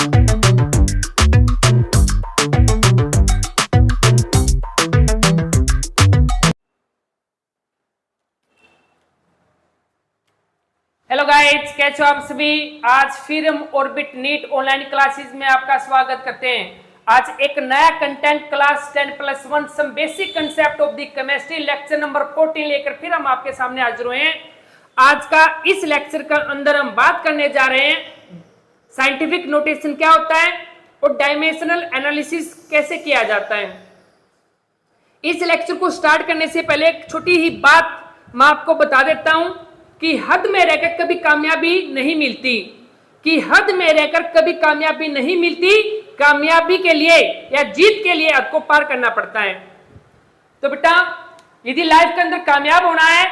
Hello guys, कैसे हो आप सभी। आज फिर हम ऑर्बिट नीट ऑनलाइन क्लासेस में आपका स्वागत करते हैं। आज एक नया content class 10+1 some basic concept of the chemistry lecture number 14 लेकर फिर हम आपके सामने हाजिर हुए हैं। आज का इस लेक्चर का अंदर हम बात करने जा रहे हैं साइंटिफिक नोटेशन क्या होता है और डायमेंशनल एनालिसिस कैसे किया जाता है। इस लेक्चर को स्टार्ट करने से पहले एक छोटी ही बात मैं आपको बता देता हूं कि हद में रहकर कभी कामयाबी नहीं मिलती, कि हद में रहकर कभी कामयाबी नहीं मिलती। कामयाबी के लिए या जीत के लिए हद को पार करना पड़ता है। तो बेटा, यदि लाइफ के अंदर कामयाब होना है,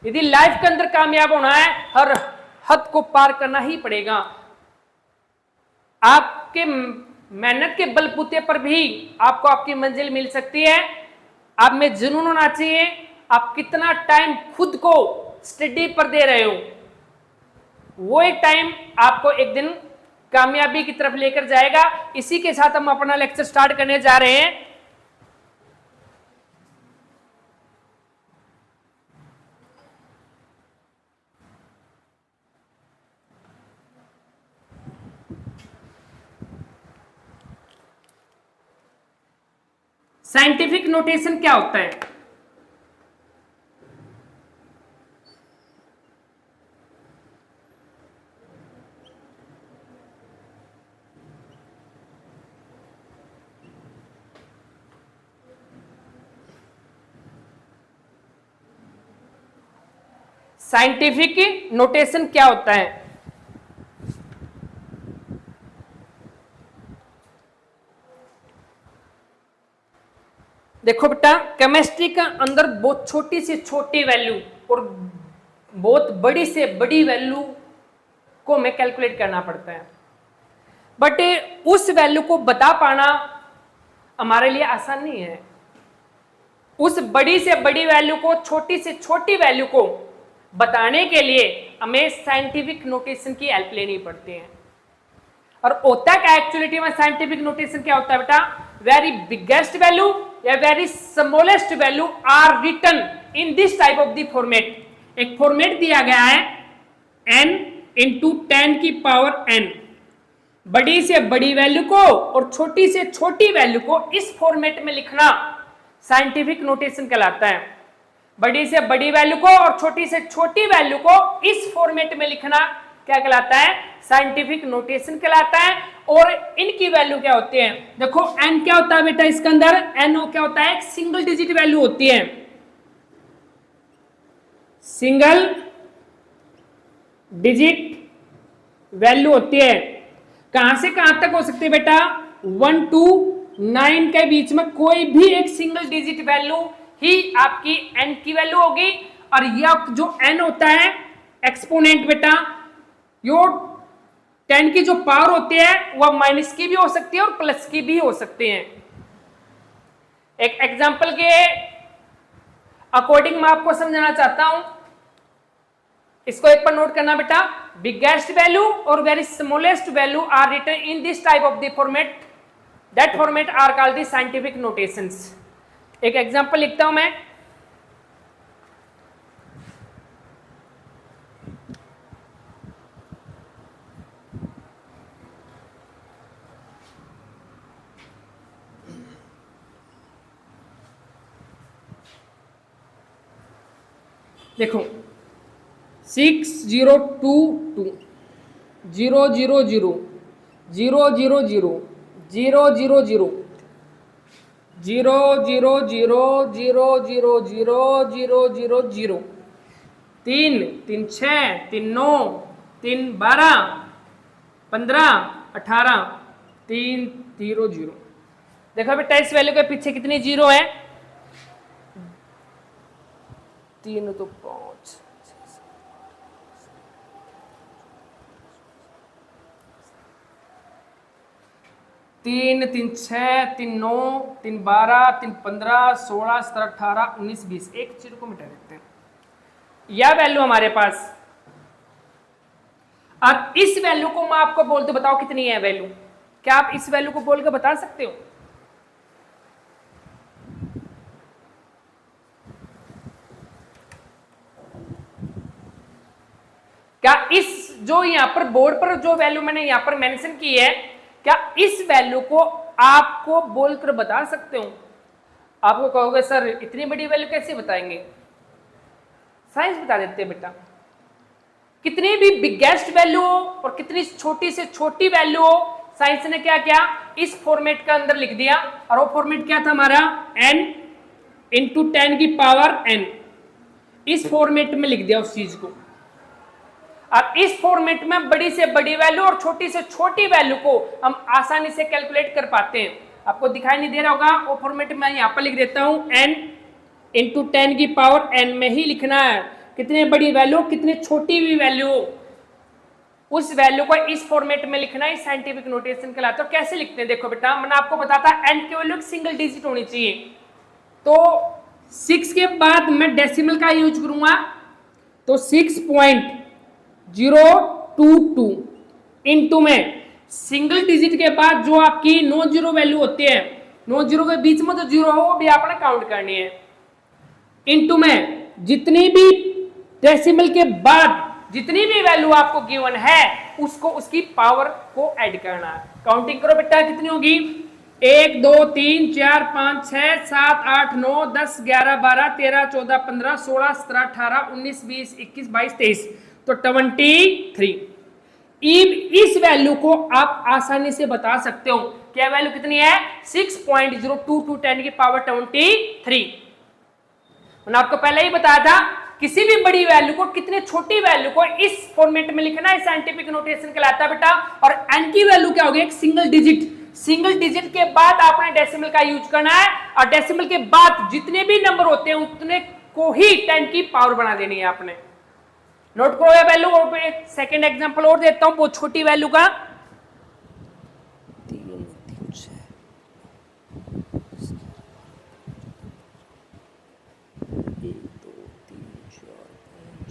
यदि लाइफ के अंदर कामयाब होना है, हर हद को पार करना ही पड़ेगा। आपके मेहनत के बलबूते पर भी आपको आपकी मंजिल मिल सकती है। आप में जुनून होना चाहिए। आप कितना टाइम खुद को स्टडी पर दे रहे हो, वो एक टाइम आपको एक दिन कामयाबी की तरफ लेकर जाएगा। इसी के साथ हम अपना लेक्चर स्टार्ट करने जा रहे हैं। साइंटिफिक नोटेशन क्या होता है? साइंटिफिक नोटेशन क्या होता है? देखो बेटा, केमिस्ट्री का अंदर बहुत छोटी से छोटी वैल्यू और बहुत बड़ी से बड़ी वैल्यू को हमें कैलकुलेट करना पड़ता है, बट उस वैल्यू को बता पाना हमारे लिए आसान नहीं है। उस बड़ी से बड़ी वैल्यू को, छोटी से छोटी वैल्यू को बताने के लिए हमें साइंटिफिक नोटेशन की हेल्प लेनी पड़ती है। और होता क्या एक्चुअलिटी में? साइंटिफिक नोटेशन क्या होता है बेटा? वेरी बिगेस्ट वैल्यू या very smallest value are written in this type of the format. एक फॉर्मेट दिया गया है n इंटू 10 की पावर n। बड़ी से बड़ी वैल्यू को और छोटी से छोटी वैल्यू को इस फॉर्मेट में लिखना साइंटिफिक नोटेशन कहलाता है। बड़ी से बड़ी वैल्यू को और छोटी से छोटी वैल्यू को इस फॉर्मेट में लिखना क्या कहलाता है? साइंटिफिक नोटेशन कहलाता है। और इनकी वैल्यू क्या होती है? देखो, n क्या होता है बेटा इसके अंदर? n क्या होता है? एक सिंगल डिजिट वैल्यू होती है, सिंगल डिजिट वैल्यू होती है। कहां से कहां तक हो सकती है बेटा? 1 to 9 के बीच में कोई भी एक सिंगल डिजिट वैल्यू ही आपकी n की वैल्यू होगी। और यह जो n होता है एक्सपोनेंट बेटा, यो 10 की जो पावर होती है वह माइनस की भी हो सकती है और प्लस की भी हो सकती है। एक एग्जांपल के अकॉर्डिंग मैं आपको समझाना चाहता हूं, इसको एक पर नोट करना बेटा। बिगेस्ट वैल्यू और very smallest value are written in this type of the format, that format are called the scientific notations. एक एग्जांपल लिखता हूं मैं। देखो, 6022 000 000 000 000 000 3 3 6 3 9 3 12 15 18 3 0 0। देखो बेटा, इस वैल्यू के पीछे कितनी जीरो है? 3 तो 5, 3 3 6 3 9 3 12 3 15 16 17 18 19 20। एक जीरो को मिटा देते हैं। यह वैल्यू हमारे पास। अब इस वैल्यू को मैं आपको बोल दूं, बताओ कितनी है वैल्यू? क्या आप इस वैल्यू को बोल के बता सकते हो? क्या इस जो यहां पर बोर्ड पर जो वैल्यू मैंने यहां पर मेंशन की है, क्या इस वैल्यू को आपको बोलकर बता सकते हो? आपको कहोगे सर इतनी बड़ी वैल्यू कैसे बताएंगे? साइंस बता देते हैं बेटा। कितनी भी बिगेस्ट वैल्यू हो और कितनी छोटी से छोटी वैल्यू हो, साइंस ने क्या किया, इस फॉर्मेट के अंदर लिख दिया। और वो फॉर्मेट क्या था हमारा? n इंटू 10 की पावर n। इस फॉर्मेट में लिख दिया उस चीज को। अब इस फॉर्मेट में बड़ी से बड़ी वैल्यू और छोटी से छोटी वैल्यू को हम आसानी से कैलकुलेट कर पाते हैं। आपको दिखाई नहीं दे रहा होगा, वो फॉर्मेट में यहां पर लिख देता हूं, n इंटू 10 की पावर n में ही लिखना है। कितनी बड़ी वैल्यू, कितनी छोटी भी वैल्यू, उस वैल्यू को इस फॉर्मेट में लिखना है, साइंटिफिक नोटेशन कहलाता है। कैसे लिखते हैं देखो बेटा, मैंने आपको बताता n की वैल्यू एक सिंगल डिजिट होनी चाहिए। तो 6 के बाद मैं डेसिमल का यूज करूंगा, तो 6.022 इंटू में सिंगल डिजिट के बाद जो आपकी नो जीरो वैल्यू होती है, नो जीरो के बीच में जो जीरो हो वो भी आपने काउंट करनी है, इंटू में जितनी भी डेसिमल के बाद जितनी भी वैल्यू आपको गिवन है उसको, उसकी पावर को ऐड करना है। काउंटिंग करो बेटा, कितनी होगी? 1 2 3 4 5 6 7 8 9 10 11 12 13 14 15 16 17 18 19 20 21 22 23, तो 23। इस वैल्यू को आप आसानी से बता सकते हो। क्या वैल्यू कितनी है? 6.022 10 की पावर 23। मैंने आपको पहले ही बताया था, किसी भी बड़ी वैल्यू को, कितनी छोटी वैल्यू को इस फॉर्मेट में लिखना है, साइंटिफिक नोटेशन कहलाता है बेटा। और n की वैल्यू क्या होगी? एक सिंगल डिजिट। सिंगल डिजिट के बाद आपने डेसिमल का यूज करना है, और डेसिमल के बाद जितने भी नंबर होते हैं उतने को ही 10 की पावर बना देनी है आपने। नोट करो ये वैल्यू। और एक सेकेंड एग्जाम्पल और देता हूं बहुत छोटी वैल्यू का। 6।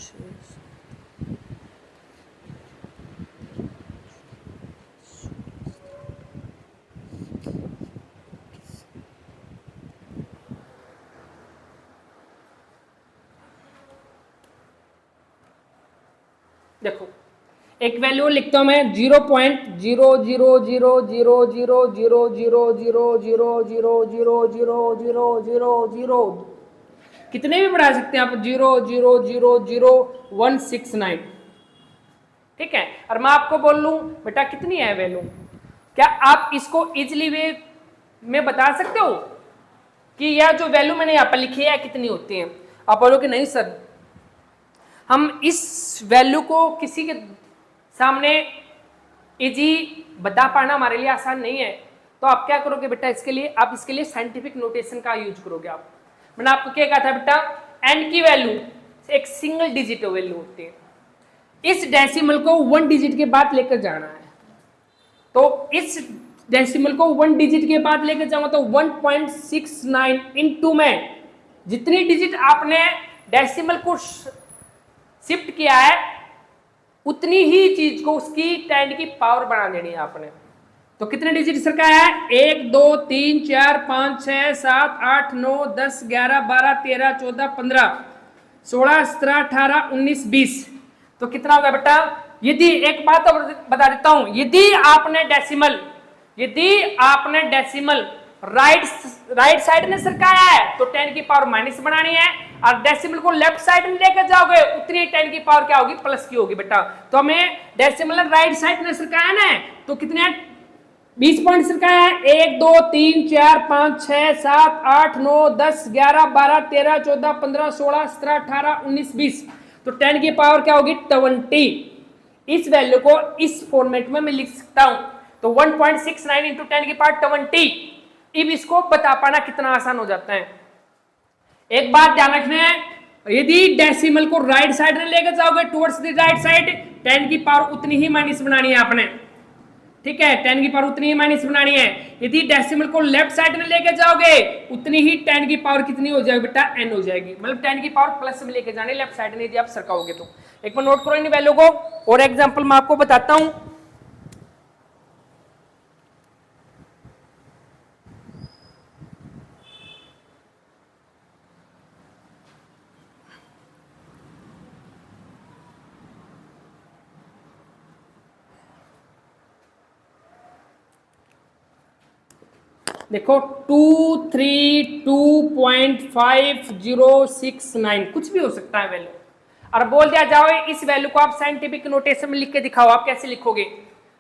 देखो एक वैल्यू लिखता हूं मैं 0.000000000000000, कितने भी बढ़ा सकते हैं आप, 0.0000169। ठीक है, और मैं आपको बोल लूं बेटा कितनी है वैल्यू, क्या आप इसको इजिली वे में बता सकते हो कि यह जो वैल्यू मैंने यहां पर लिखी है कितनी होती है? आप बोलोगे नहीं सर, हम इस वैल्यू को किसी के सामने इजी बता पाना हमारे लिए आसान नहीं है। तो आप क्या करोगे बेटा, इसके लिए आप इसके लिए साइंटिफिक नोटेशन का यूज करोगे। आप, मैंने आपको क्या कहा था बेटा, n की वैल्यू एक सिंगल डिजिट वैल्यू होती है। इस डेसिमल को 1 डिजिट के बाद लेकर जाना है, तो इस डेसिमल को 1 डिजिट के बाद लेकर जाऊंगा तो 1.69 इंटू में जितनी डिजिट आपने डेसिमल को शिफ्ट किया है उतनी ही चीज को उसकी 10 की पावर बना देनी है आपने। तो कितने डिजिट सर का है? 1 2 3 4 5 6 7 8 9 10 11 12 13 14 15 16 17 18 19 20, तो कितना होगा बेटा? यदि एक बात और बता देता हूं, यदि आपने डेसिमल राइट साइड में सरकाया है तो 10 की पावर माइनस बनानी है, और डेसिमल को लेफ्ट साइड में लेकर जाओगे उतनी 10 की पावर क्या होगी? प्लस की होगी बेटा। तो हमें डेसिमल राइट साइड में सरकाया ना, तो कितने 20 पॉइंट सरकाया है? 1 2 3 4 5 6 7 8 9 10 11 12 13 14 15 16 17 18 19 20, तो 10 की पावर क्या होगी? 20। इस वैल्यू को इस फॉर्मेट में मैं लिख सकता हूं, तो 1.69 इंटू 10 की पावर 20। अब इसको बता पाना कितना आसान हो जाता है। एक बात ध्यान रखना है, यदि डेसिमल को राइट साइड में लेकर जाओगे टुवर्ड्स द राइट साइड, 10 की पावर उतनी ही माइनस बनानी है आपने। ठीक है, 10 की पावर उतनी ही माइनस बनानी है। यदि डेसिमल को लेफ्ट साइड में लेकर जाओगे उतनी ही 10 की पावर कितनी हो जाएगी बेटा? n हो जाएगी। मतलब 10 की पावर प्लस में लेकर जानी लेफ्ट साइड में, यदि आप सरकाओगे तो। एक बार नोट करो इन वैल्यू को, और एग्जांपल मैं आपको बताता हूं। देखो 232.5069 कुछ भी हो सकता है वैल्यू, और बोल दिया जाओ इस वैल्यू को आप साइंटिफिक नोटेशन में लिख के दिखाओ। आप कैसे लिखोगे?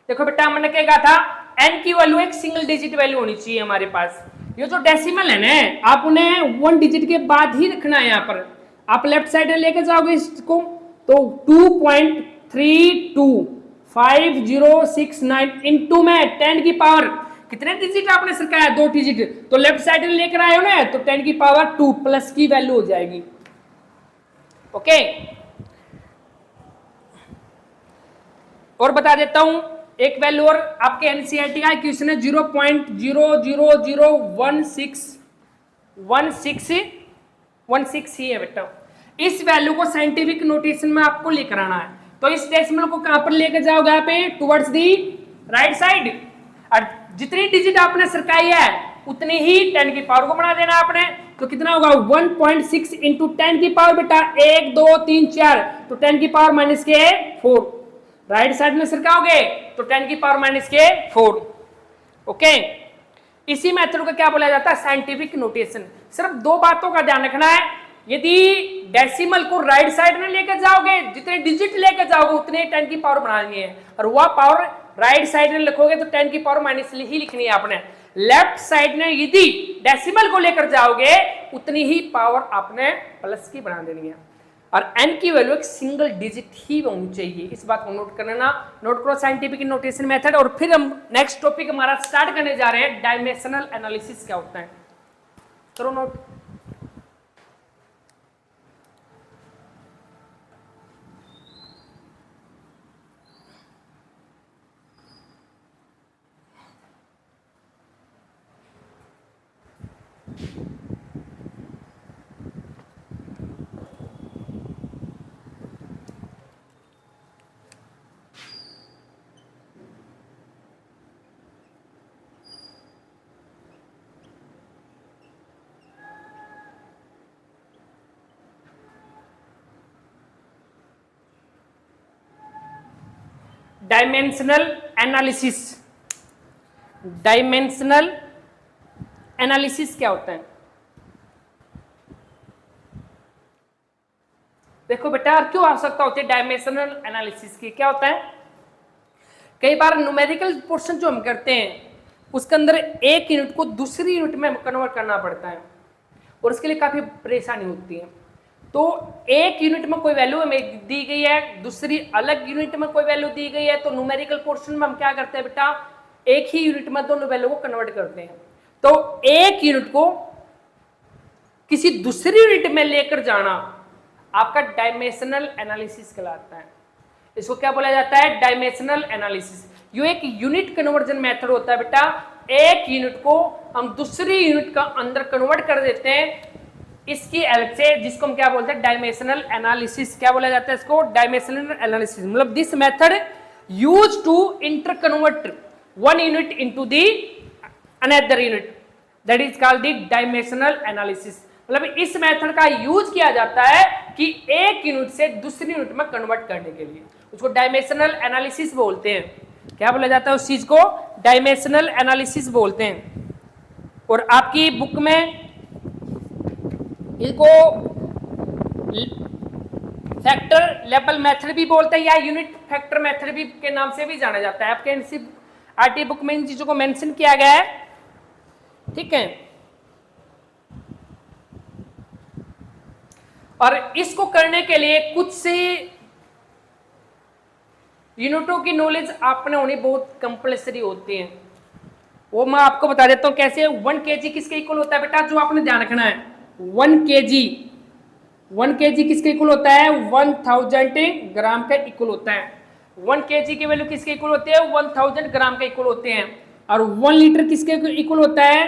देखो बेटा हमने क्या कहा था, n की वैल्यू एक सिंगल डिजिट वैल्यू होनी चाहिए हमारे पास। ये जो डेसिमल है ना, आप उन्हें 1 डिजिट के बाद ही रखना है। यहाँ पर आप लेफ्ट साइड में लेके जाओगे इसको, तो 2.325069 इंटू में 10 की पावर, कितने डिजिट आपने सरकाया? 2 डिजिट, तो लेफ्ट साइड में लेकर आए हो ना, तो 10 की पावर 2 प्लस की वैल्यू हो जाएगी। ओके, और बता देता हूं एक वैल्यू और आपके एनसीईआरटी का क्वेश्चन है 0.0001616 ही है बेटा। इस वैल्यू को साइंटिफिक नोटेशन में आपको लेकर आना है। तो इस डेसिमल को कहां पर लेकर जाओगे? यहाँ पे टुवर्ड्स दी राइट साइड, और जितनी डिजिट आपने सरकाई है उतनी ही 10 की पावर को बढ़ा देना आपने। तो कितना होगा? 1.6 इंटू 10 की पावर बेटा 1 2 3 4, तो 10 की पावर माइनस के 4। राइट साइड में सरकाओगे तो 10 की पावर माइनस के 4। ओके, इसी मेथड को क्या बोला जाता है? Scientific notation. सिर्फ दो बातों का ध्यान रखना है, यदि डेसिमल को राइट साइड में लेकर जाओगे, जितने डिजिट लेकर जाओगे उतने 10 की पावर बढ़ानी है, और वह पावर राइट साइड में लिखोगे तो 10 की पावर माइनस ही लिखनी है आपने। लेफ्ट साइड में यदि डेसिमल को लेकर जाओगे उतनी ही पावर आपने प्लस की बढ़ा देनी है, और n की वैल्यू एक सिंगल डिजिट ही होनी चाहिए। इस बात को नोट करना, नोट करो साइंटिफिक नोटेशन मेथड। और फिर हम नेक्स्ट टॉपिक हमारा स्टार्ट करने जा रहे हैं, डायमेंशनल एनालिसिस क्या होता है। करो note. Dimensional analysis, dimensional analysis क्या होता है? देखो बेटा, क्यों आवश्यकता होती है डायमेंशनल एनालिसिस की? क्या होता है, कई बार न्यूमेरिकल पोर्शन जो हम करते हैं उसके अंदर एक यूनिट को दूसरी यूनिट में कन्वर्ट करना पड़ता है, और उसके लिए काफी परेशानी होती है। तो एक यूनिट में कोई वैल्यू हमें दी गई है, दूसरी अलग यूनिट में कोई वैल्यू दी गई है, तो न्यूमेरिकल पोर्शन में हम क्या करते हैं बेटा, एक ही यूनिट में दोनों वैल्यू को कन्वर्ट करते हैं। तो एक यूनिट को किसी दूसरी यूनिट में लेकर जाना आपका डायमेंशनल एनालिसिस कहलाता है। इसको क्या बोला जाता है? Dimensional analysis. ये एक यूनिट कन्वर्जन मेथड होता है बेटा। एक यूनिट को हम दूसरी यूनिट का अंदर कन्वर्ट कर देते हैं इसकी हेल्प से, जिसको हम क्या बोलते हैं? Dimensional analysis. क्या बोला जाता है इसको? Dimensional analysis. मतलब this method use to interconvert one unit into the another unit, that is called the dimensional analysis. मतलब इस मेथड का यूज किया जाता है कि एक यूनिट से दूसरी यूनिट में कन्वर्ट करने के लिए, उसको डायमेंशनल एनालिसिस बोलते हैं। क्या बोला जाता है उस चीज को? डायमेंशनल एनालिसिस बोलते हैं। और आपकी बुक में इसको फैक्टर लेवल मेथड भी बोलते हैं, या यूनिट फैक्टर मेथड भी के नाम से भी जाना जाता है। आपके एनसीईआरटी बुक में इन चीजों को मेंशन किया गया है, ठीक है। और इसको करने के लिए कुछ से यूनिटों की नॉलेज आपने होनी बहुत कंपल्सरी होती है, वो मैं आपको बता देता हूं कैसे। 1 kg किसके इक्वल होता है बेटा? जो आपने ध्यान रखना है, 1 kg किसके इक्वल होता है? 1000 ग्राम का इक्वल होता है। 1 kg की वैल्यू किसके इक्वल होती है? 1000 ग्राम के इक्वल होते हैं। और 1 लीटर किसके इक्वल होता है?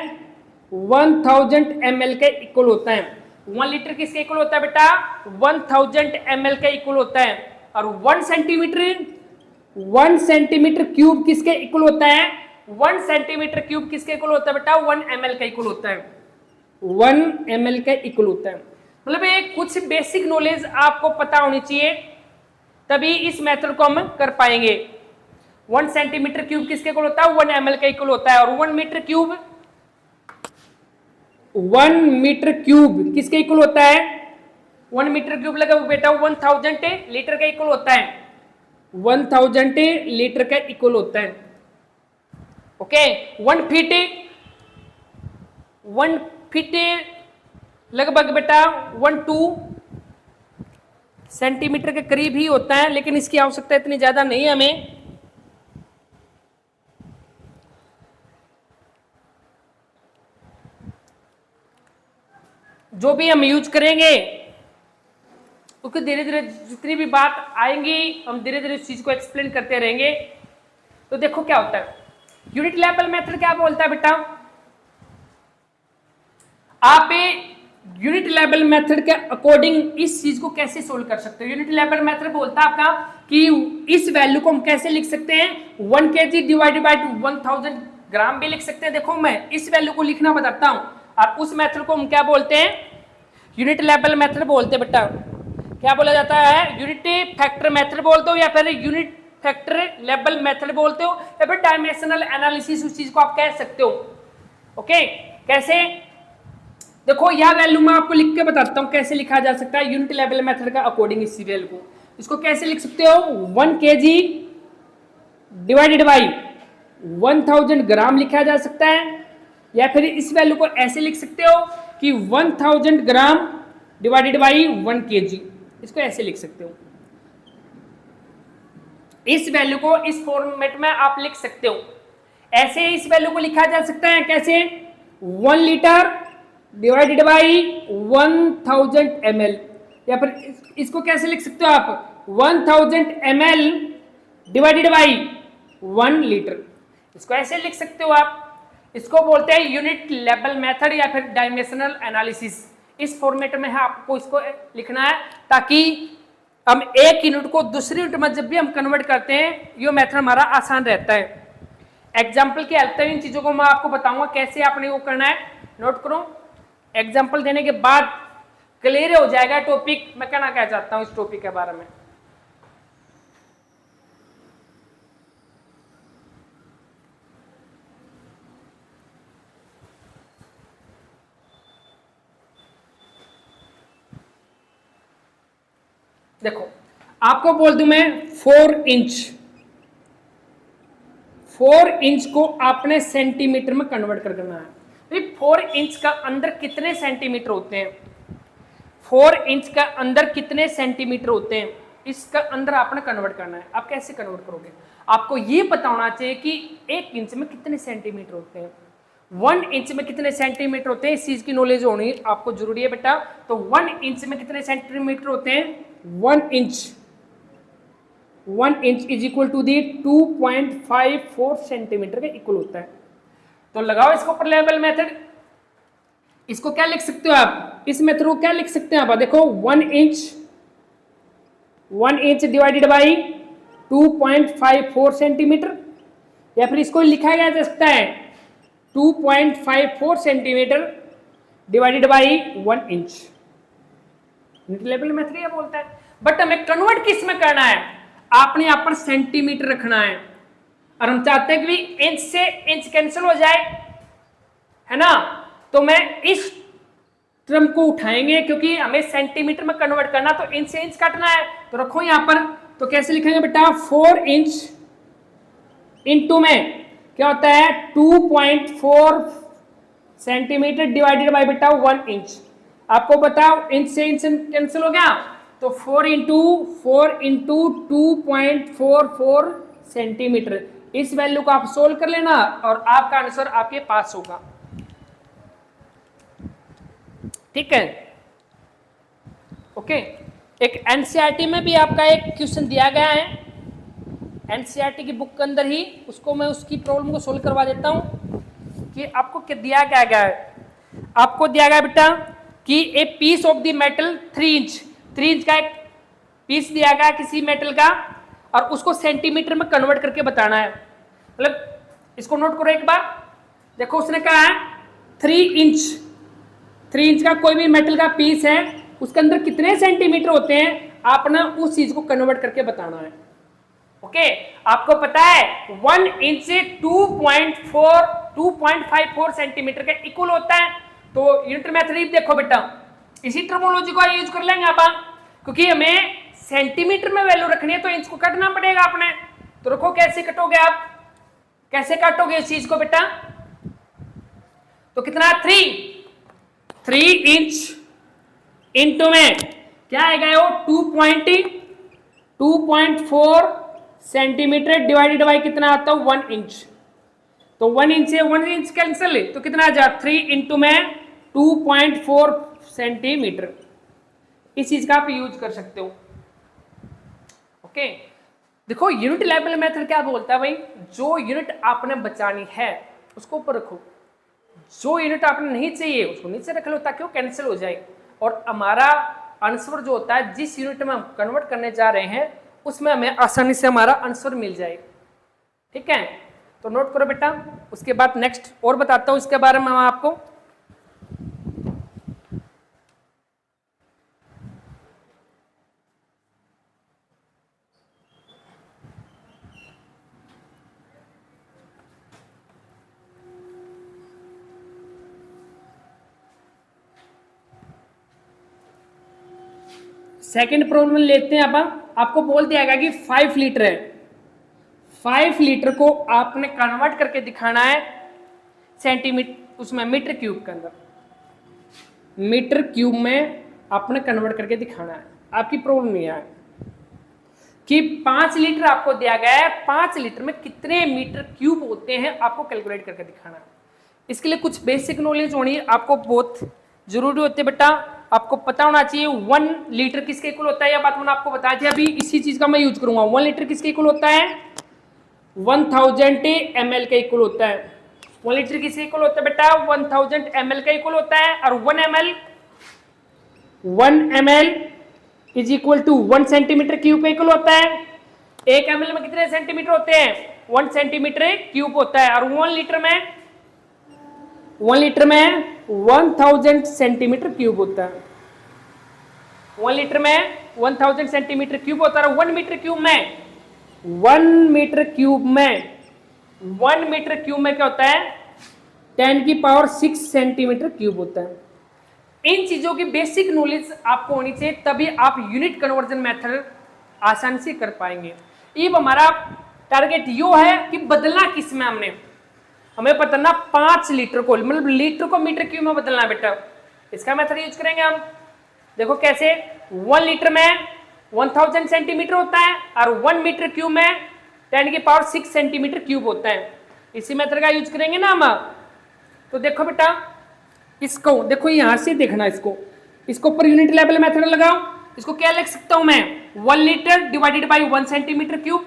1000 ml के इक्वल होता है। 1 लीटर किसके इक्वल होता है बेटा? 1000 ml के इक्वल होता है। और 1 सेंटीमीटर क्यूब किसके इक्वल होता है? 1 सेंटीमीटर क्यूब किसके इक्वल होता है बेटा? 1 ml का इक्वल होता है, 1 ml का इक्वल होता है। मतलब ये कुछ बेसिक नॉलेज आपको पता होनी चाहिए, तभी इस मेथड को हम कर पाएंगे। 1 सेंटीमीटर क्यूब किसके इक्वल होता है? 1 ml का इक्वल होता है। और 1 मीटर क्यूब किसके इक्वल होता है? 1 मीटर क्यूब लगा बेटा 1000 लीटर का इक्वल होता है, 1000 लीटर का इक्वल होता है। ओके, 1 फीट लगभग बेटा 1-2 सेंटीमीटर के करीब ही होता है, लेकिन इसकी आवश्यकता इतनी ज्यादा नहीं है हमें। जो भी हम यूज करेंगे उसको धीरे धीरे जितनी भी बात आएंगी हम धीरे धीरे इस चीज को एक्सप्लेन करते रहेंगे। तो देखो क्या होता है, यूनिट लेवल मेथड क्या बोलता है बेटा? आप यूनिट लेवल मेथड के अकॉर्डिंग इस चीज को कैसे सोल्व कर सकते हो? यूनिट लेवल मेथड बोलता है आपका कि इस वैल्यू को हम कैसे लिख सकते हैं? 1 kg डिवाइडेड बाय 1000 ग्राम भी लिख सकते हैं। देखो मैं इस वैल्यू को लिखना बताता हूं, और उस मेथड को हम क्या बोलते हैं? यूनिट लेवल मेथड बोलते हैं बेटा। क्या बोला जाता है? यूनिट फैक्टर मेथड बोलते हो, या फिर यूनिट फैक्टर लेवल मेथड बोलते हो, या फिर डायमेंशनल एनालिसिस उस चीज को आप कह सकते हो। ओके, कैसे? देखो यह वैल्यू मैं आपको लिख के बताता हूं कैसे लिखा जा सकता है यूनिट लेवल मेथड का अकॉर्डिंग। इस वैल्यू को इसको कैसे लिख सकते हो? 1 kg डिवाइडेड बाई 1000 ग्राम लिखा जा सकता है, या फिर इस वैल्यू को ऐसे लिख सकते हो कि 1000 ग्राम डिवाइडेड बाई 1 kg, इसको ऐसे लिख सकते हो। इस वैल्यू को इस फॉर्मेट में आप लिख सकते हो। ऐसे इस वैल्यू को लिखा जा सकता है कैसे? 1 लीटर डिवाइडेड बाई 1000 ml, या फिर इसको कैसे लिख सकते हो आप? 1000 ml डिवाइडेड बाई 1 लीटर, इसको ऐसे लिख सकते हो आप। इसको बोलते हैं यूनिट लेवल मेथड या फिर डायमेंशनल एनालिसिस। इस फॉर्मेट में है आपको इसको लिखना है, ताकि हम एक यूनिट को दूसरी यूनिट में जब भी हम कन्वर्ट करते हैं ये मेथड हमारा आसान रहता है। एग्जाम्पल की हेल्प से इन चीजों को मैं आपको बताऊंगा कैसे आपने वो करना है। नोट करो, एग्जाम्पल देने के बाद क्लियर हो जाएगा टॉपिक मैं कहना क्या चाहता हूं इस टॉपिक के बारे में। देखो आपको बोल दूं मैं 4 इंच को आपने सेंटीमीटर में कन्वर्ट कर देना है। 4 इंच का अंदर कितने सेंटीमीटर होते हैं? 4 इंच का अंदर कितने सेंटीमीटर होते हैं, इसका अंदर आपने कन्वर्ट करना है। आप कैसे कन्वर्ट करोगे? आपको ये पता होना चाहिए कि 1 इंच में कितने सेंटीमीटर होते हैं, 1 इंच में कितने सेंटीमीटर होते हैं, इस चीज की नॉलेज होनी आपको जरूरी है बेटा। तो 1 इंच में कितने सेंटीमीटर होते हैं? 1 inch is equal to the 2.54 centimetre के इक्वल होता है। तो लगाओ इसको ऊपर लेवल मेथड। इसको क्या लिख सकते हो आप? इस मेथड को क्या लिख सकते हैं आप? देखो 1 इंच डिवाइडेड बाई 2.54 सेंटीमीटर, या फिर इसको लिखा जा सकता है 2.54 centimetre divided by 1 inch. Level method ये बोलता है, बट हमें कन्वर्ट किस में करना है? आपने यहां पर सेंटीमीटर रखना है, और हम चाहते हैं कि इंच से इंच कैंसिल हो जाए, है ना? तो मैं इस टर्म को उठाएंगे क्योंकि हमें सेंटीमीटर में कन्वर्ट करना, तो इंच से इंच काटना है। तो रखो यहां पर, तो कैसे लिखेंगे बेटा? 4 इंच इंटू में क्या होता है 2.4 सेंटीमीटर डिवाइडेड बाई बेटा 1 इंच। आपको बताओ इंच से इंच कैंसिल हो गया, तो 4 इंटू 2.44 सेंटीमीटर। इस वैल्यू को आप सोल्व कर लेना और आपका आंसर आपके पास होगा। ठीक है, ओके। एक एनसीईआरटी में भी आपका एक क्वेश्चन दिया गया है, एनसीईआरटी की बुक के अंदर ही, उसको मैं उसकी प्रॉब्लम को सोल्व करवा देता हूं कि आपको क्या दिया गया है। आपको दिया गया बेटा कि a piece of the metal 3 inch का एक पीस दिया गया किसी मेटल का और उसको सेंटीमीटर में कन्वर्ट करके बताना है। मतलब इसको नोट करो एक बार, देखो उसने कहा है 3 इंच का कोई भी मेटल का पीस है, उसके अंदर कितने सेंटीमीटर होते हैं, आपने उस चीज को कन्वर्ट करके बताना है। ओके, आपको पता है 1 इंच 2.54 सेंटीमीटर का इक्वल होता है। तो यूनिट मेथड देखो बेटा, इसी टर्मोलॉजी को यूज कर लेंगे आप, क्योंकि हमें सेंटीमीटर में वैल्यू रखनी है तो इंच को काटना पड़ेगा आपने। तो रखो कैसे कटोगे आप, कैसे काटोगे इस चीज को बेटा, तो कितना 3 इंच इंटू में क्या आएगा वो 2.4 सेंटीमीटर डिवाइडेड बाई कितना आता है 1 इंच। तो 1 इंच से 1 इंच कैंसिल, तो कितना आ जाए 3 इंटू में 2.4 सेंटीमीटर। इस चीज का आप यूज कर सकते हो। ओके, देखो यूनिट लेवल मेथड क्या बोलता है भाई, जो यूनिट आपने बचानी है उसको ऊपर रखो, जो यूनिट आपने नहीं चाहिए उसको नीचे रख लो ताकि वो कैंसिल हो जाए, और हमारा आंसर जो होता है जिस यूनिट में हम कन्वर्ट करने जा रहे हैं उसमें हमें आसानी से हमारा आंसर मिल जाए। ठीक है, तो नोट करो बेटा। उसके बाद नेक्स्ट और बताता हूं इसके बारे में मैं आपको। सेकंड प्रॉब्लम लेते हैं अब। आपको बोल दिया गया कि 5 लीटर है, 5 लीटर को आपने कन्वर्ट करके दिखाना है सेंटीमीटर, उसमें मीटर क्यूब के अंदर, मीटर क्यूब में आपने कन्वर्ट करके दिखाना है। आपकी प्रॉब्लम यह है कि 5 लीटर आपको दिया गया है, 5 लीटर में कितने मीटर क्यूब होते हैं आपको कैलकुलेट करके दिखाना है। इसके लिए कुछ बेसिक नॉलेज होनी आपको बहुत जरूरी होती है बेटा। आपको पता होना चाहिए 1 लीटर किसके इक्वल होता है, यह बात मैंने आपको बताई थी, अभी इसी चीज का मैं यूज करूंगा। 1 लीटर किसके इक्वल होता है, 1000 ml का इक्वल होता है। 1 लीटर किसके इक्वल होता है बेटा, 1000 ml का इक्वल होता है। और 1 ml is equal to 1 centimetre cube का इक्वल होता है। 1 ml में कितने सेंटीमीटर होते हैं, 1 सेंटीमीटर क्यूब होता है। और 1 लीटर में 1000 सेंटीमीटर क्यूब होता है। 1 लीटर में 1000 सेंटीमीटर क्यूब होता है। 1 मीटर क्यूब में 1 मीटर क्यूब में क्या होता है, 10 की पावर 6 सेंटीमीटर क्यूब होता है। इन चीजों की बेसिक नॉलेज आपको होनी चाहिए, तभी आप यूनिट कन्वर्जन मेथड आसानी से कर पाएंगे। अब हमारा टारगेट यो है कि बदलना किस में, हमें पता ना 5 लीटर को, मतलब लीटर को मीटर क्यूब में बदलना है बेटा। इसका मेथड यूज करेंगे हम। देखो कैसे, 1 लीटर में 1000 सेंटीमीटर होता है और 1 मीटर क्यूब में 10 की पावर 6 सेंटीमीटर क्यूब होता है। इसी मेथड का यूज करेंगे ना हम। तो देखो बेटा, इसको देखो यहां से देखना, इसको पर यूनिट लेवल मेथड लगाओ। इसको क्या लिख सकता हूं मैं, 1 litre divided by 1 centimetre cube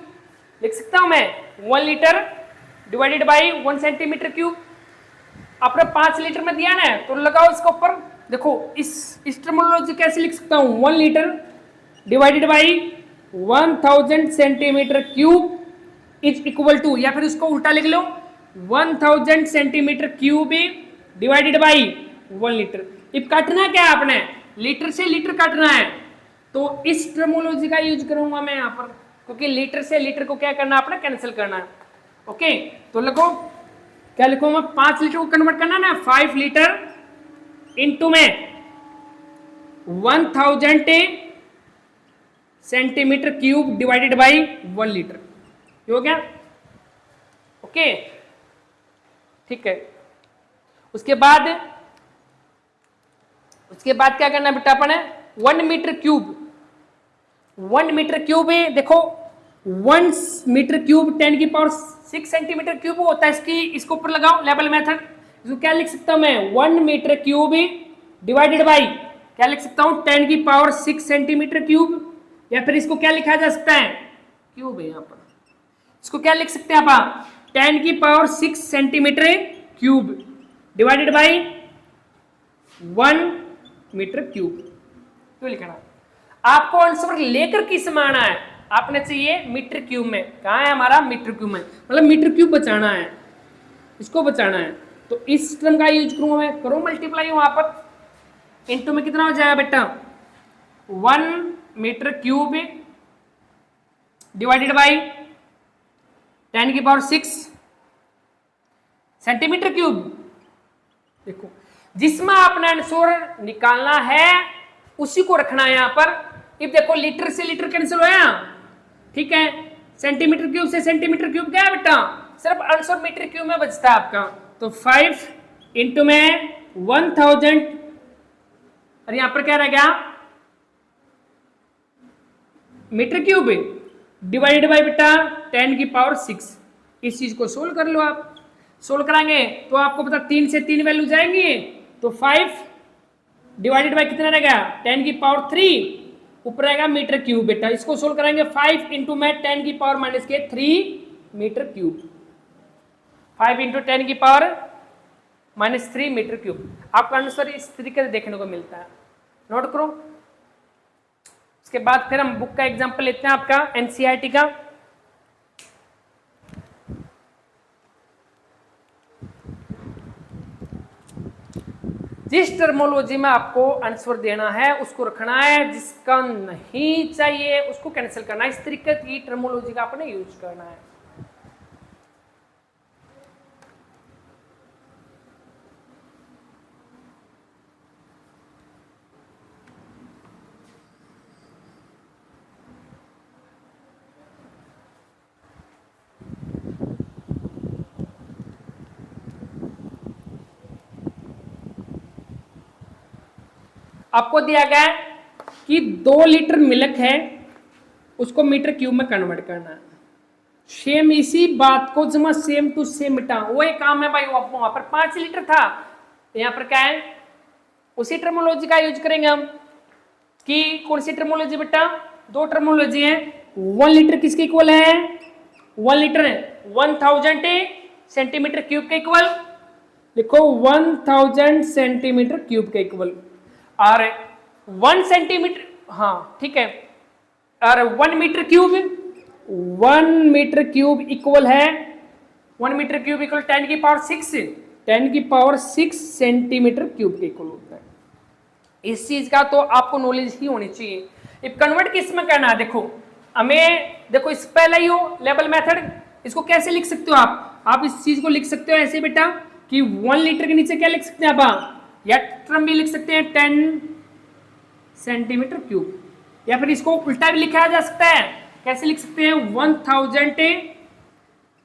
लिख सकता हूं मैं। 1 litre divided by 1 centimetre cube आपने 5 लीटर में दिया ना, तो लगाओ इसके ऊपर। देखो इस टर्मिनोलॉजी कैसे लिख सकता हूं, 1 litre divided by 1000 centimetre cube is equal to, या फिर इसको उल्टा लिख लो, 1000 centimetre cube divided by 1 litre. अब काटना क्या है आपने, लीटर से लीटर काटना है, तो इस टर्मिनोलॉजी का यूज करूंगा मैं यहाँ पर, क्योंकि लीटर से लीटर को क्या करना है आपने, कैंसिल करना है। ओके, तो लिखो, क्या लिखो मैं, 5 लीटर को कन्वर्ट करना ना, 5 लीटर इंटू में 1000 centimetre cube divided by 1 litre, हो गया। ओके, ठीक है। उसके बाद क्या करना बेटा अपन, 1 मीटर क्यूब है। देखो 1 मीटर क्यूब 10 की पावर 6 सेंटीमीटर क्यूब होता है। इसको ऊपर लगाओ लेवल मेथड। इसको क्या लिख सकता हूं मैं, 1 मीटर क्यूब डिवाइडेड बाई क्या लिख सकता हूं, 10 की पावर 6 सेंटीमीटर क्यूब, या फिर इसको क्या लिखा जा सकता है, क्यूब है यहाँ पर, इसको क्या लिख सकते हैं आप, 10 की power 6 centimetre cube divided by 1 metre cube, क्यों लिखना। आपको आंसर लेकर किस में आना है, आपने चाहिए मीटर क्यूब में। कहाँ है हमारा, मीटर क्यूब में, मतलब मीटर क्यूब बचाना है, इसको बचाना है। तो इस टर्म का यूज करूंगा मैं, करो मल्टीप्लाई वहां पर, इनटू में कितना हो जाएगा बेटा 1 metre cube divided by 10⁶ centimetre cube. देखो जिसमें आपने आंसर निकालना है उसी को रखना है यहां पर। अब देखो लीटर से लीटर कैंसिल होया, ठीक है, सेंटीमीटर क्यूब से सेंटीमीटर क्यूब क्या है बेटा, सिर्फ आंसर मीटर क्यूब में बचता है आपका। तो 5 इंटू में 1000 और यहां पर क्या रह गया मीटर क्यूब डिवाइडेड बाय बेटा 10⁶। इस चीज को सोल्व कर लो आप, सोल्व कराएंगे तो आपको पता 3 से 3 वैल्यू जाएंगी, तो 5 डिवाइडेड बाय कितना रहेगा 10⁻3, ऊपर रहेगा मीटर क्यूब बेटा। इसको सोल्व कराएंगे 5 इंटू में 10⁻³ metre cube, 5 into 10⁻³ metre cube. आपका आंसर इस तरीके से देखने को मिलता है, नोट करो। उसके बाद फिर हम बुक का एग्जांपल लेते हैं आपका एनसीईआरटी का। जिस टर्मोलॉजी में आपको आंसर देना है उसको रखना है, जिसका नहीं चाहिए उसको कैंसिल करना है। इस तरीके की टर्मोलॉजी का आपने यूज करना है। आपको दिया गया है कि 2 लीटर मिल्क है, उसको मीटर क्यूब में कन्वर्ट करना है। सेम इसी बात को जमा सेम टू सेम मिटा, वही काम है भाई। वहां पर 5 लीटर था, यहां पर क्या है उसी टर्मोलॉजी का यूज करेंगे हम। कि कौन सी टर्मोलॉजी बेटा, 2 टर्मोलॉजी है। 1 लीटर किसके इक्वल है, 1 लीटर है 1000 सेंटीमीटर क्यूब के इक्वल, लिखो 1000 सेंटीमीटर क्यूब के इक्वल। और 1 सेंटीमीटर, हाँ ठीक है, और 1 metre cube, 1 metre cube equal है 1 metre cube equal 10⁻6 centimetre cube के इक्वल होता है। इस चीज का तो आपको नॉलेज ही होनी चाहिए। अब कन्वर्ट किस में करना है, देखो हमें, देखो इस पहला ही हो लेवल मेथड, इसको कैसे लिख सकते हो आप इस चीज को लिख सकते हो ऐसे बेटा कि 1 लीटर के नीचे क्या लिख सकते हैं आप, या टर्म भी लिख सकते हैं 10 सेंटीमीटर क्यूब, या फिर इसको उल्टा भी लिखा जा सकता है। कैसे लिख सकते हैं 1000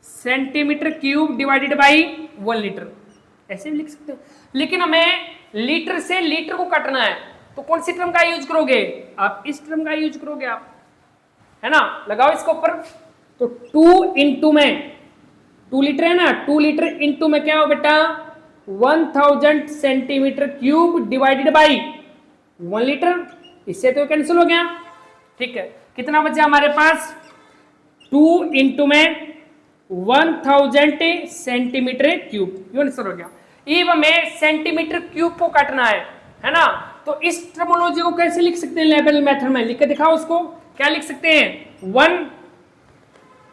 centimetre cube divided by 1 litre, ऐसे भी लिख सकते हैं। लेकिन हमें लीटर से लीटर को काटना है, तो कौन सी टर्म का यूज करोगे आप, इस टर्म का यूज करोगे आप, है ना। लगाओ इसको ऊपर, तो 2 इंटू में 2 लीटर है ना, 2 लीटर इंटू में क्या हो बेटा 1000 centimetre cube divided by 1 litre, इससे तो कैंसिल हो गया, ठीक है। कितना बचा हमारे पास 2 इंटू में 1000 सेंटीमीटर क्यूब, ये आंसर हो गया। अब हमें सेंटीमीटर क्यूब को काटना है ना। तो इस टर्मोलॉजी को कैसे लिख सकते हैं, लेवल मेथड में लिख के दिखाओ उसको। क्या लिख सकते हैं 1,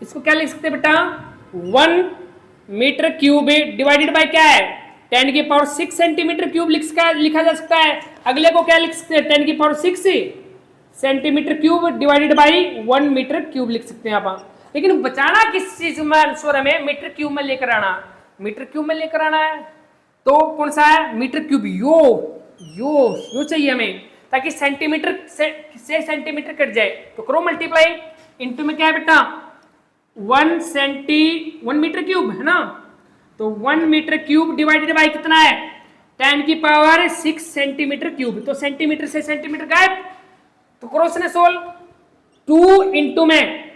इसको क्या लिख सकते हैं बेटा 1 मीटर क्यूब डिवाइडेड बाय क्या है 10⁻6 सेंटीमीटर क्यूब लिखा जा सकता है। अगले को क्या लिख सकते हैं 10⁻6 centimetre cube divided by 1 metre cube लिख सकते हैं आप। लेकिन बचाना किस चीज में आंसर, हमें मीटर क्यूब में लेकर आना, मीटर क्यूब में लेकर आना है। तो कौन सा है मीटर क्यूब, यो चाहिए हमें, ताकि सेंटीमीटर से सेंटीमीटर कट जाए। तो करो मल्टीप्लाई, इंटू में क्या है बेटा 1 मीटर क्यूब है ना, तो 1 मीटर क्यूब डिवाइडेड बाई कितना है 10⁻6 सेंटीमीटर क्यूब। तो सेंटीमीटर से सेंटीमीटर गायब, तो क्रॉस ने सोल्व 2 इंटू में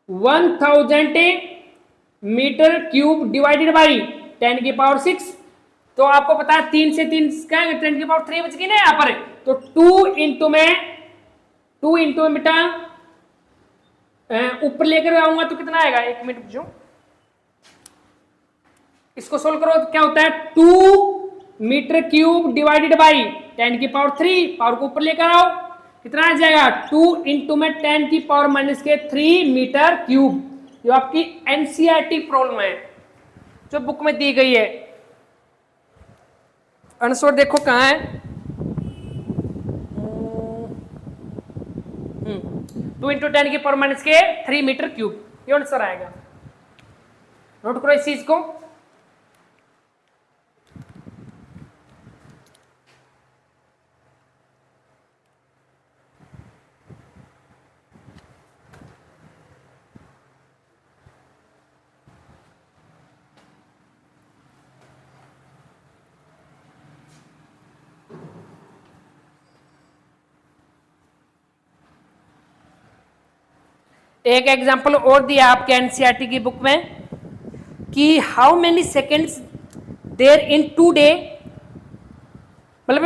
1000 मीटर क्यूब डिवाइडेड बाई 10⁻6। तो आपको पता है 3 से 3 क्या 10⁻3 बच गई ना यहाँ पर। तो 2 इंटू में बेटा ऊपर लेकर आऊंगा तो कितना आएगा, 1 मिनट जो इसको सोल्व करो तो क्या होता है 2 मीटर क्यूब डिवाइडेड बाई 10 की पावर 3, पावर को ऊपर लेकर आओ, कितना आ जाएगा 2 इंटू में 10 की पावर -3 मीटर क्यूब। जो आपकी एनसीईआरटी प्रॉब्लम है जो बुक में दी गई है। आंसर देखो कहाँ है, 2 इंटू 10 की पावर -3 मीटर क्यूब, ये आंसर आएगा। नोट करो इस चीज को। एक एग्जांपल और दिया आपके एनसीईआरटी की बुक में कि how many seconds there in 2 day, मतलब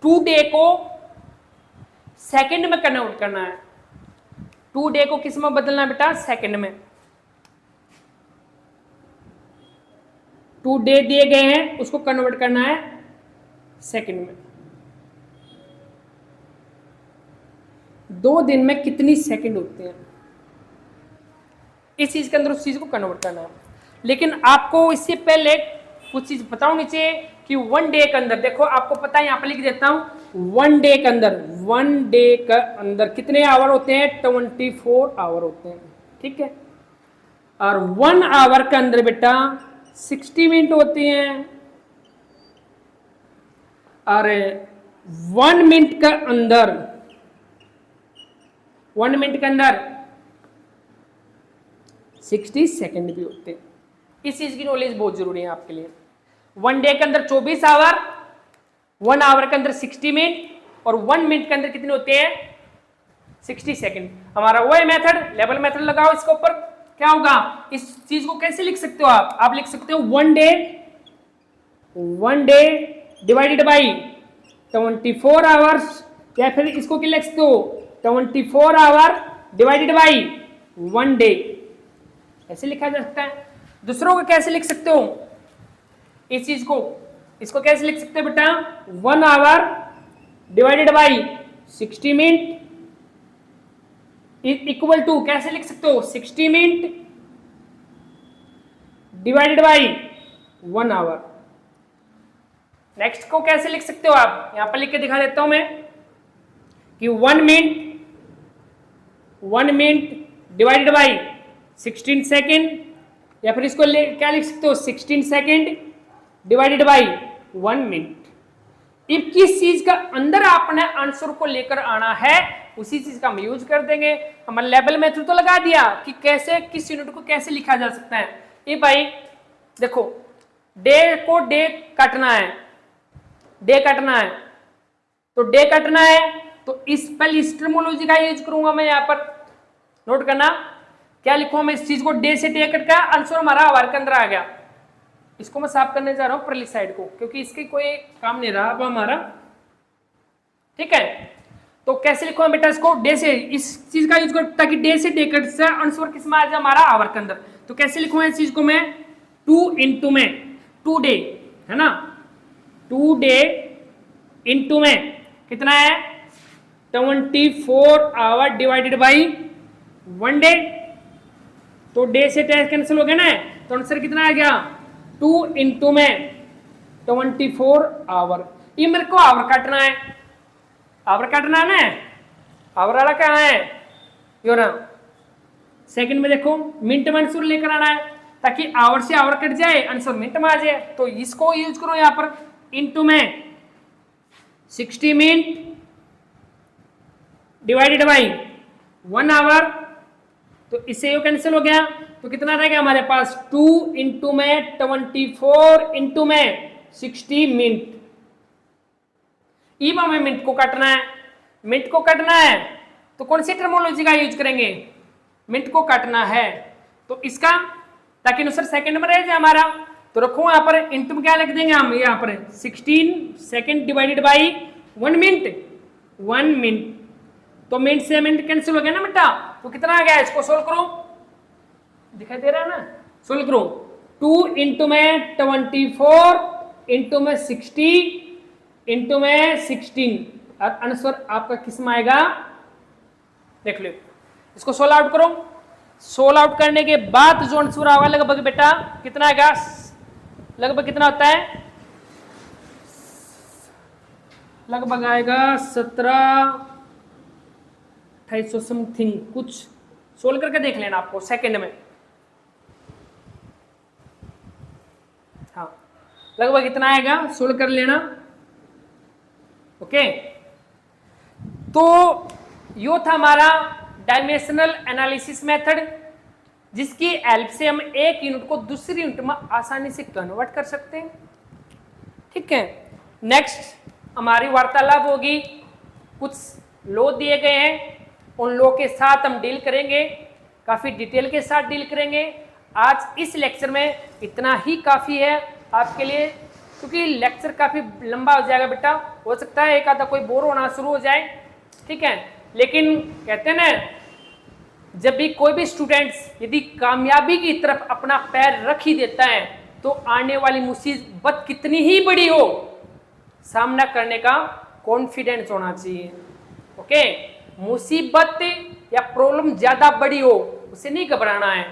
2 डे को सेकंड में कन्वर्ट करना है। 2 डे को किस में बदलना है बेटा, सेकंड में। 2 डे दिए गए हैं, उसको कन्वर्ट करना है सेकंड में। 2 दिन में कितनी सेकंड होते हैं, इस चीज के अंदर उस चीज को कन्वर्ट करना है। लेकिन आपको इससे पहले कुछ चीज पता होनी चाहिए कि 1 डे के अंदर, देखो आपको पता है, यहां पर लिख देता हूं 1 डे के अंदर, 1 डे के अंदर कितने आवर होते हैं, 24 आवर होते हैं, ठीक है। और 1 आवर के अंदर बेटा 60 मिनट होती हैं, और 1 मिनट के अंदर 1 मिनट के अंदर 60 सेकंड भी होते हैं। इस चीज की नॉलेज बहुत जरूरी है आपके लिए। 1 डे के अंदर 24 आवर, 1 आवर के अंदर 60 मिनट, और 1 मिनट के अंदर कितने होते हैं, 60 सेकंड। हमारा वो है मेथड, लेवल मेथड लगाओ इसके ऊपर, क्या होगा, इस चीज को कैसे लिख सकते हो आप लिख सकते हो 1 डे डिवाइडेड बाई 24 आवर्स, या फिर इसको क्या लिख सकते हो 24 आवर डिवाइडेड बाई 1 डे, ऐसे लिखा जा सकता है। दूसरों को कैसे लिख सकते हो इस चीज को, इसको कैसे लिख सकते हो बेटा, 1 hour divided by 60 minute equal to, कैसे लिख सकते हो 60 minute divided by 1 hour. Next को कैसे लिख सकते हो आप, यहां पर लिख के दिखा देता हूं मैं कि 1 मिनट डिवाइडेड बाई 16 सेकेंड, या फिर इसको क्या लिख सकते हो 16 second divided by 1 minute. If किस चीज का अंदर आपने आंसर को लेकर आना है उसी चीज का हम यूज कर देंगे। हमारा लेवल मेथड तो लगा दिया कि कैसे किस यूनिट को कैसे लिखा जा सकता है। ये भाई देखो, डे को डे काटना है, डे काटना है, तो डे काटना है तो इस पहले इस टर्मोलॉजी का यूज करूंगा मैं। यहां पर नोट करना, क्या लिखूंगा मैं इस चीज को, डे से डे कट का आंसर हमारा आवर के अंदर आ गया। इसको मैं साफ करने जा रहा हूं परली साइड को, क्योंकि इसके कोई काम नहीं रहा अब हमारा, ठीक है। तो कैसे लिखूंगा बेटा इसको, डे से, इस चीज का यूज करो ताकि डे से डे कट से आंसर किस में आ जाए, हमारा आवर के अंदर। तो कैसे लिखूंगा इस चीज को मैं, 2 इंटू में 2 डे है ना, 2 डे इंटू में कितना है 24 आवर डिवाइडेड बाई 1 डे। तो डे से डे कैंसिल हो गया ना, तो आंसर कितना आ गया 2 इंटू में 24 आवर। ये मेरे को आवर काटना है, आवर काटना है ना, आवर वाला कहाँ है यो ना, सेकंड में देखो मिनट में आंसर लेकर आना है ताकि आवर से आवर कट जाए आंसर मिनट में आ जाए। तो इसको यूज करो यहां पर, इंटू में 60 मिनट डिवाइडेड बाई 1 आवर, तो इससे ये कैंसिल हो गया। तो कितना रहेगा हमारे पास 2 इंटू में 24 इंटू में 60 मिनट। हमें मिनट को काटना है, मिनट को काटना है तो कौन सी टर्मोलॉजी का यूज करेंगे, मिनट को काटना है तो इसका, ताकि अनुसार सेकंड में रह जाए हमारा। तो रखो यहाँ पर इंटू में क्या लिख देंगे हम, यहाँ पर 16 second divided by 1 minute, 1 minute. तो मिनट से मिनट कैंसिल हो गया ना बेटा, तो कितना आ गया, इसको सोल्व करो, दिखाई दे रहा है ना, सोल्व करो। 2 इंटू में 24 इंटू में 60 इंटू में 16 और आंसर आपका किस में आएगा, देख लो। इसको सोल्व आउट करो। सोल्व आउट करने के बाद जो आंसर आएगा लगभग बेटा कितना आएगा, लगभग कितना होता है, लगभग आएगा 17,2800 समथिंग कुछ। सोल्व करके देख लेना आपको सेकंड में। हाँ लगभग इतना आएगा, सोल्व कर लेना। ओके, तो यो था हमारा डायमेंशनल एनालिसिस मेथड, जिसकी हेल्प से हम एक यूनिट को दूसरी यूनिट में आसानी से कन्वर्ट कर सकते हैं। ठीक है, नेक्स्ट हमारी वार्तालाप होगी, कुछ लो दिए गए हैं, उन लो के साथ हम डील करेंगे, काफी डिटेल के साथ डील करेंगे। आज इस लेक्चर में इतना ही काफी है आपके लिए, क्योंकि लेक्चर काफी लंबा हो जाएगा बेटा, हो सकता है एक आधा कोई बोर होना शुरू हो जाए। ठीक है, लेकिन कहते हैं ना, जब भी कोई भी स्टूडेंट्स यदि कामयाबी की तरफ अपना पैर रख ही देता है, तो आने वाली मुसीबत कितनी ही बड़ी हो, सामना करने का कॉन्फिडेंस होना चाहिए। ओके, मुसीबत या प्रॉब्लम ज्यादा बड़ी हो उसे नहीं घबराना है,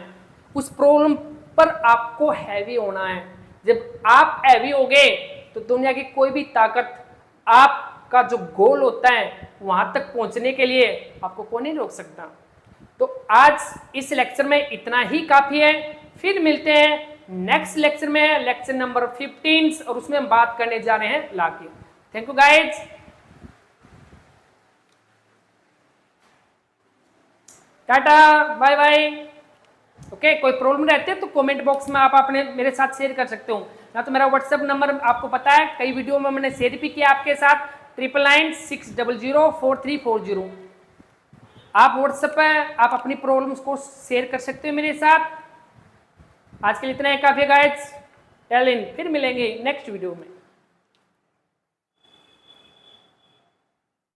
उस प्रॉब्लम पर आपको हैवी होना है। जब आप हैवी होगे तो दुनिया की कोई भी ताकत आपका जो गोल होता है वहां तक पहुंचने के लिए आपको कौन नहीं रोक सकता। तो आज इस लेक्चर में इतना ही काफी है, फिर मिलते हैं नेक्स्ट लेक्चर में, लेक्चर नंबर 15, और उसमें हम बात करने जा रहे हैं ला की। Thank you guys, tata bye bye. Okay, कोई प्रॉब्लम रहती है तो कमेंट बॉक्स में आप अपने मेरे साथ शेयर कर सकते हो, ना तो मेरा व्हाट्सएप नंबर आपको पता है, कई वीडियो में मैंने शेयर भी किया आपके साथ, 9996004340। आप व्हाट्सएप पे आप अपनी प्रॉब्लम्स को शेयर कर सकते हो मेरे साथ। आज के लिए इतना ही काफी गाइस, फिर मिलेंगे नेक्स्ट वीडियो में।